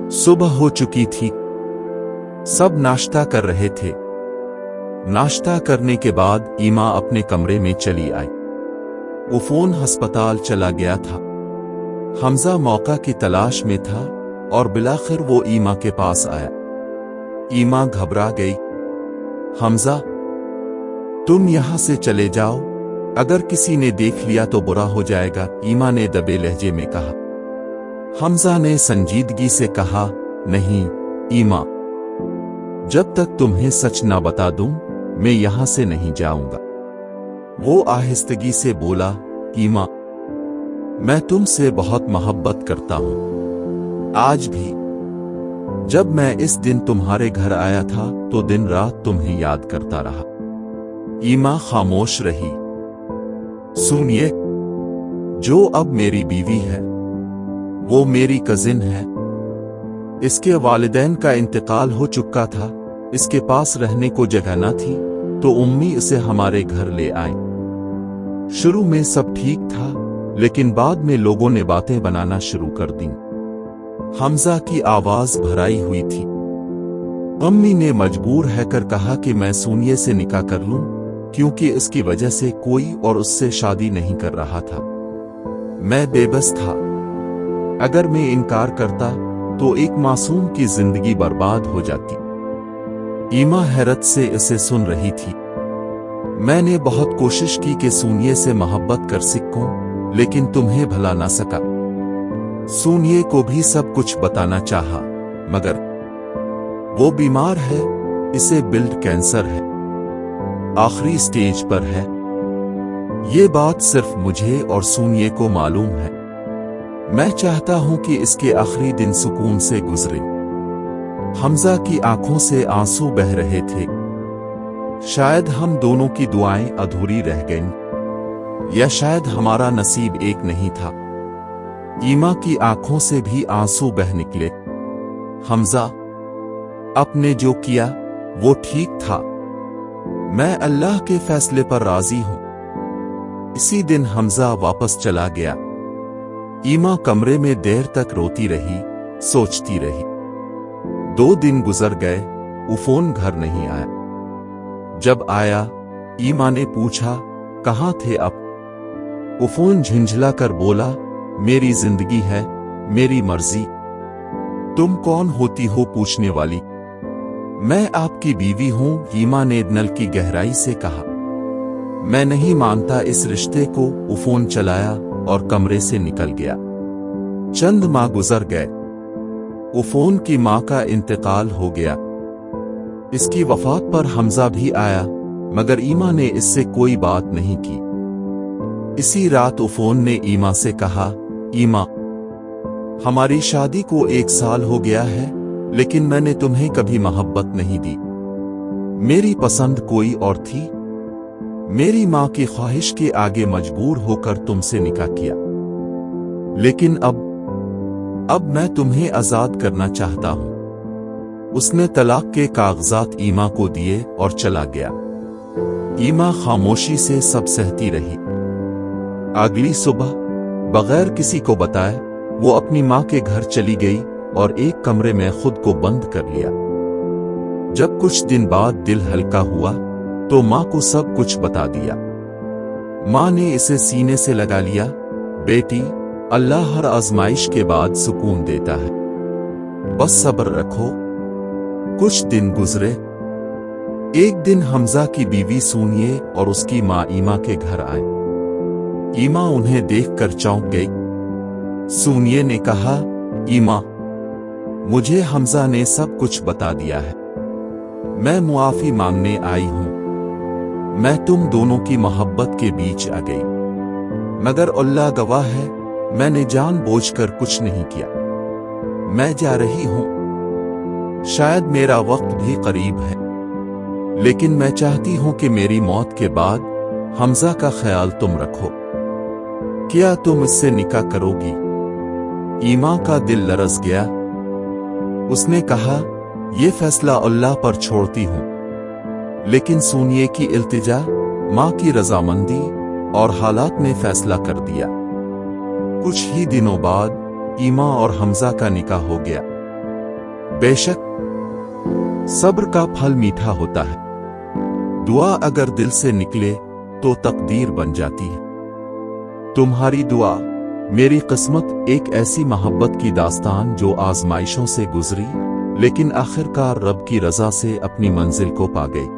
सुबह हो चुकी थी। सब नाश्ता कर रहे थे। नाश्ता करने के बाद ईमा अपने कमरे में चली आई। उफोन अस्पताल चला गया था। हमजा मौका की तलाश में था और बिलाखिर वो ईमा के पास आया। ईमा घबरा गई। हमजा, तुम यहां से चले जाओ, अगर किसी ने देख लिया तो बुरा हो जाएगा, ईमा ने दबे लहजे में कहा। हमजा ने संजीदगी से कहा, नहीं ईमा, जब तक तुम्हें सच ना बता दूं मैं यहां से नहीं जाऊंगा। वो आहिस्तगी से बोला, ईमा, मैं तुमसे बहुत मोहब्बत करता हूं। आज भी जब मैं इस दिन तुम्हारे घर आया था तो दिन रात तुम्हें याद करता रहा। ईमा खामोश रही। सुनिए, जो अब मेरी बीवी है वो मेरी कजिन है। इसके वालिदैन का इंतकाल हो चुका था। इसके पास रहने को जगह न थी तो उम्मी इसे हमारे घर ले आई। शुरू में सब ठीक था, लेकिन बाद में लोगों ने बातें बनाना शुरू कर दी। हमजा की आवाज भराई हुई थी। अम्मी ने मजबूर हैकर कहा कि मैं सूनिये से निकाह कर लूं, क्योंकि इसकी वजह से कोई और उससे शादी नहीं कर रहा था। मैं बेबस था। अगर मैं इनकार करता तो एक मासूम की जिंदगी बर्बाद हो जाती। ईमा हैरत से इसे सुन रही थी। मैंने बहुत कोशिश की कि सूनिये से मोहब्बत कर सकूं, लेकिन तुम्हें भला ना सका। सूनिये को भी सब कुछ बताना चाहा, मगर वो बीमार है, इसे ब्लड कैंसर है, आखिरी स्टेज पर है। ये बात सिर्फ मुझे और सूनिये को मालूम है। मैं चाहता हूं कि इसके आखिरी दिन सुकून से गुजरे। हमजा की आंखों से आंसू बह रहे थे। शायद हम दोनों की दुआएं अधूरी रह गईं, या शायद हमारा नसीब एक नहीं था। ईमा की आंखों से भी आंसू बह निकले। हमजा, आपने जो किया वो ठीक था। मैं अल्लाह के फैसले पर राजी हूं। इसी दिन हमजा वापस चला गया। ईमा कमरे में देर तक रोती रही, सोचती रही। 2 दिन गुजर गए, उफोन घर नहीं आया। जब आया, ईमा ने पूछा, कहां थे अब? उफोन झिंझला कर बोला, मेरी जिंदगी है, मेरी मर्जी। तुम कौन होती हो पूछने वाली? मैं आपकी बीवी हूं, ईमा ने नल की गहराई से कहा। मैं नहीं मानता इस रिश्ते को। उफोन चलाया और कमरे से निकल गया। चंद माह गुजर गए। उफोन की मां का इंतकाल हो गया। इसकी वफात पर हमजा भी आया, मगर ईमा ने इससे कोई बात नहीं की। इसी रात उफोन ने ईमा से कहा, ईमा, हमारी शादी को 1 साल हो गया है, लेकिन मैंने तुम्हें कभी मोहब्बत नहीं दी। मेरी पसंद कोई और थी। मेरी मां की ख्वाहिश के आगे मजबूर होकर तुमसे निकाह किया, लेकिन अब मैं तुम्हें आजाद करना चाहता हूं। उसने तलाक के कागजात ईमा को दिए और चला गया। ईमा खामोशी से सब सहती रही। अगली सुबह बगैर किसी को बताए वो अपनी मां के घर चली गई और एक कमरे में खुद को बंद कर लिया। जब कुछ दिन बाद दिल हल्का हुआ तो मां को सब कुछ बता दिया। मां ने इसे सीने से लगा लिया। बेटी, अल्लाह हर आजमाइश के बाद सुकून देता है, बस सब्र रखो। कुछ दिन गुजरे। एक दिन हमजा की बीवी सूनिये और उसकी मां ईमा के घर आए। ईमा उन्हें देखकर चौंक गई। सूनिये ने कहा, ईमा, मुझे हमजा ने सब कुछ बता दिया है। मैं मुआफी मांगने आई हूं। मैं तुम दोनों की मोहब्बत के बीच आ गई, मगर अल्लाह गवाह है, मैंने जानबूझकर कुछ नहीं किया। मैं जा रही हूं। शायद मेरा वक्त भी करीब है, लेकिन मैं चाहती हूं कि मेरी मौत के बाद हमजा का ख्याल तुम रखो। क्या तुम इससे निकाह करोगी? ईमा का दिल लरस गया। उसने कहा, यह फैसला अल्लाह पर छोड़ती हूं। लेकिन सूनिये की इल्तिजा, मां की रजामंदी और हालात ने फैसला कर दिया। कुछ ही दिनों बाद ईमा और हमजा का निकाह हो गया। بے شک صبر کا پھل میٹھا ہوتا ہے، دعا اگر دل سے نکلے تو تقدیر بن جاتی ہے۔ تمہاری دعا میری قسمت، ایک ایسی محبت کی داستان جو آزمائشوں سے گزری لیکن آخر کار رب کی رضا سے اپنی منزل کو پا گئی۔